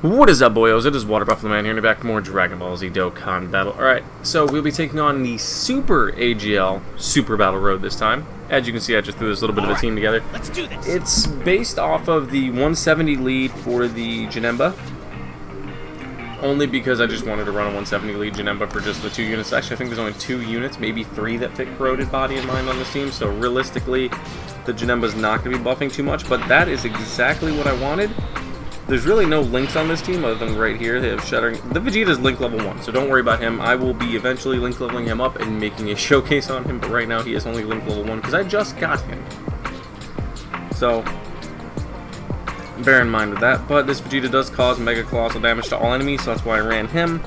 What is up, boyos? It is Water Buffalo Man here, and back for more Dragon Ball Z Dokkan battle. Alright, so we'll be taking on the Super AGL Super Battle Road this time. As you can see, I just threw this little bit of a team together. Let's do this. It's based off of the 170 lead for the Janemba. Only because I just wanted to run a 170 lead Janemba for just the 2 units. Actually, I think there's only 2 units, maybe 3 that fit Corroded Body and Mind on this team. So realistically, the Janemba's not going to be buffing too much, but that is exactly what I wanted. There's really no links on this team other than right here. They have Shattering. The Vegeta's link level 1, so don't worry about him. I will be eventually link leveling him up and making a showcase on him, but right now he is only link level 1 because I just got him. So, bear in mind with that. But this Vegeta does cause mega colossal damage to all enemies, so that's why I ran him.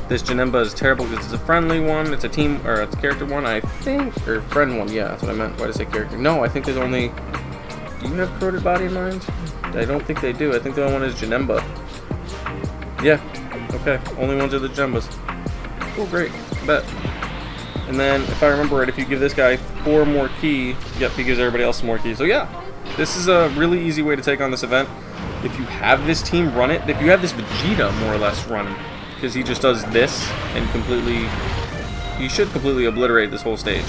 This Janemba is terrible because it's a friendly one. It's a team, or it's a character one, I think. Or friend one, yeah, that's what I meant. Why did I say character? No, I think there's only... Do you have Corroded Body in mind? I don't think they do. I think the only one is Janemba. Yeah. Okay. Only ones are the Janembas. Cool, great. Bet. And then, if I remember right, if you give this guy 4 more ki, yep, he gives everybody else more ki. So yeah, this is a really easy way to take on this event. If you have this team, run it. If you have this Vegeta, more or less, run him. Because he just does this and completely... He should completely obliterate this whole stage.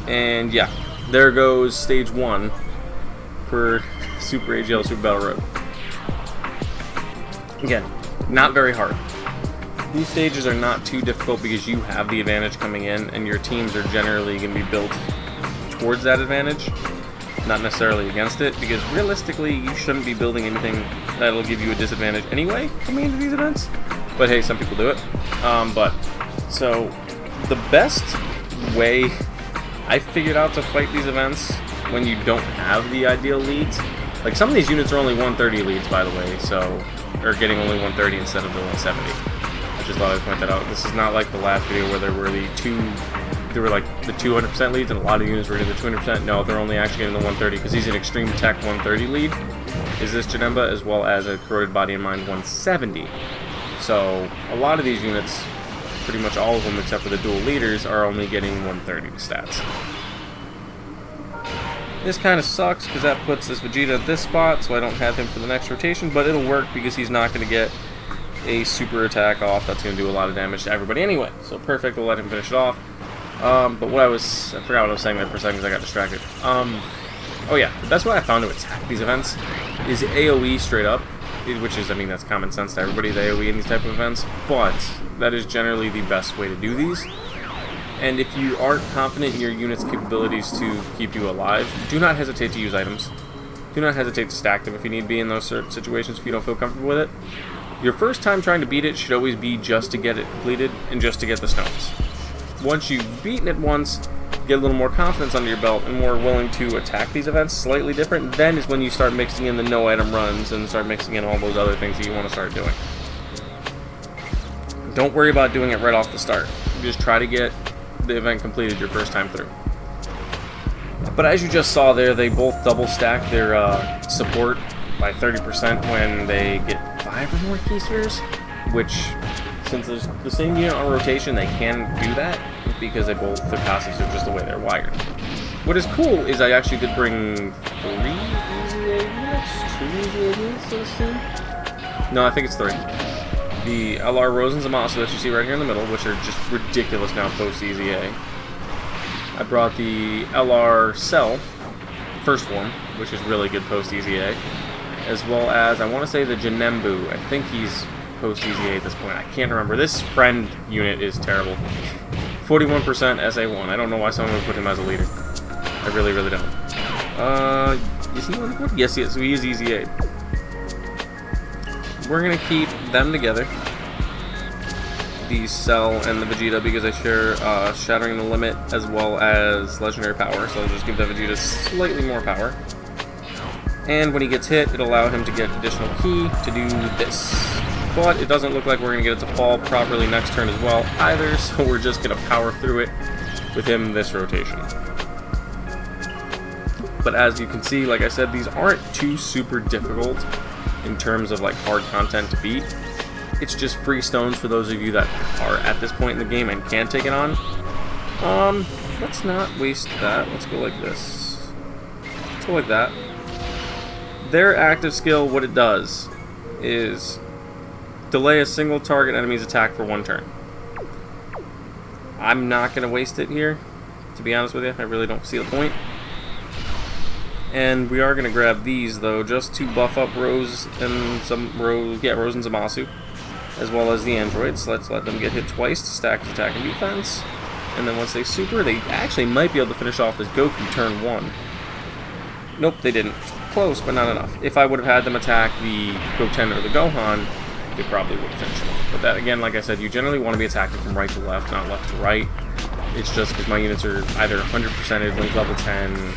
And yeah, there goes stage 1 for Super AGL Super Battle Road. Again, not very hard. These stages are not too difficult because you have the advantage coming in, and your teams are generally going to be built towards that advantage, not necessarily against it, because realistically you shouldn't be building anything that'll give you a disadvantage anyway coming into these events. But hey, some people do it. So the best way I figured out to fight these events when you don't have the ideal leads. Like, some of these units are only 130 leads, by the way, so... Or getting only 130 instead of the 170. I just thought I'd point that out. This is not like the last video where there were like the 200% leads and a lot of units were getting the 200%. No, they're only actually getting the 130 because he's an Extreme Tech 130 lead. Is this Janemba, as well as a Corroded Body and Mind 170. So, a lot of these units... Pretty much all of them, except for the dual leaders, are only getting 130 stats. This kind of sucks because that puts this Vegeta at this spot, so I don't have him for the next rotation, but it'll work because he's not going to get a super attack off. That's going to do a lot of damage to everybody anyway. So perfect, we'll let him finish it off. But I forgot what I was saying there for a second because I got distracted. Oh yeah, the best way I found to attack these events is AoE straight up. Which is, I mean, that's common sense to everybody, the AoE in these type of events, but that is generally the best way to do these. And if you aren't confident in your unit's capabilities to keep you alive, do not hesitate to use items. Do not hesitate to stack them if you need to be in those certain situations if you don't feel comfortable with it. Your first time trying to beat it should always be just to get it completed and just to get the stones. Once you've beaten it once, get a little more confidence under your belt and more willing to attack these events slightly different, then is when you start mixing in the no item runs and start mixing in all those other things that you want to start doing. Don't worry about doing it right off the start. Just try to get the event completed your first time through. But as you just saw there, they both double stack their support by 30% when they get 5 or more key spheres, which, since there's the same unit on rotation, they can do that because their passives are just the way they're wired. What is cool is I actually did bring 3 EZA units? 2 EZA units to this team? No, I think it's 3. The LR Rose and Zamasu that you see right here in the middle, which are just ridiculous now post-EZA. I brought the LR Cell, first form, which is really good post-EZA, as well as, I want to say, the Janembu. I think he's post-EZA at this point. I can't remember. This friend unit is terrible. 41% SA1. I don't know why someone would put him as a leader. I really, really don't. Is he on the board? Yes, he is. So he is EZA. We're going to keep them together. The Cell and the Vegeta, because they share Shattering the Limit as well as Legendary Power. So I'll just give the Vegeta slightly more power. And when he gets hit, it'll allow him to get additional ki to do this. But it doesn't look like we're going to get it to fall properly next turn as well either, so we're just going to power through it with him this rotation. But as you can see, like I said, these aren't too super difficult in terms of like hard content to beat. It's just free stones for those of you that are at this point in the game and can take it on. Let's not waste that. Let's go like this. Let's go like that. their active skill, what it does is delay a single target enemy's attack for 1 turn. I'm not going to waste it here, to be honest with you. I really don't see the point. And we are going to grab these, though, just to buff up Rose and Rose and Zamasu, as well as the androids. Let's let them get hit twice to stack attack and defense. And then once they super, they actually might be able to finish off this Goku turn 1. Nope, they didn't. Close, but not enough. If I would have had them attack the Goten or the Gohan, they probably would have finished them. But that, again, like I said, you generally want to be attacking from right to left, not left to right. It's just because my units are either 100%ed, link level 10,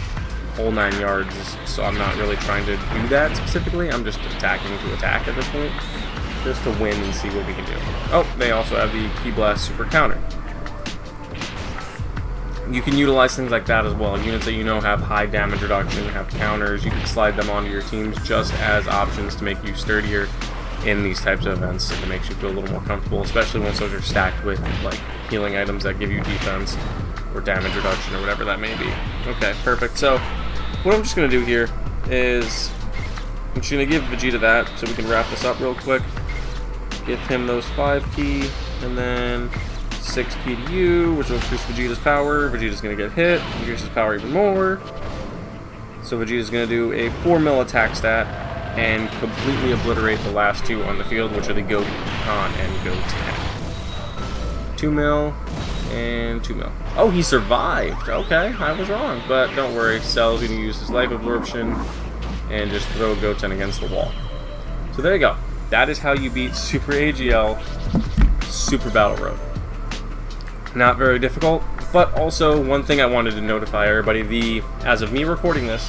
whole 9 yards, so I'm not really trying to do that specifically. I'm just attacking to attack at this point, just to win and see what we can do. Oh, they also have the Ki Blast Super Counter. You can utilize things like that as well. Units that you know have high damage reduction, have counters, you can slide them onto your teams just as options to make you sturdier in these types of events. It makes you feel a little more comfortable, especially once those are stacked with like healing items that give you defense or damage reduction or whatever that may be. Okay, perfect. So what I'm just going to do here is I'm just going to give Vegeta that so we can wrap this up real quick. Give him those 5 ki and then 6 ki to you, which will increase Vegeta's power. Vegeta's going to get hit, increase his power even more. So Vegeta's going to do a 4 mil attack stat and completely obliterate the last 2 on the field, which are the Gohan and Goten. 2 mil and 2 mil. Oh, he survived. Okay, I was wrong, but don't worry. Cell's going to use his life absorption and just throw Goten against the wall. So there you go. That is how you beat Super AGL Super Battle Road. Not very difficult, but also one thing I wanted to notify everybody, as of me recording this,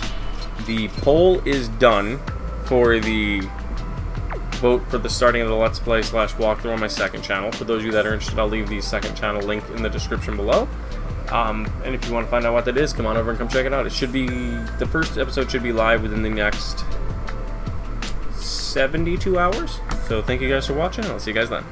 the poll is done for the vote for the starting of the Let's Play / walkthrough on my second channel. For those of you that are interested, I'll leave the second channel link in the description below. And if you want to find out what that is, come on over and come check it out. It should be, the first episode should be live within the next 72 hours. So thank you guys for watching, and I'll see you guys then.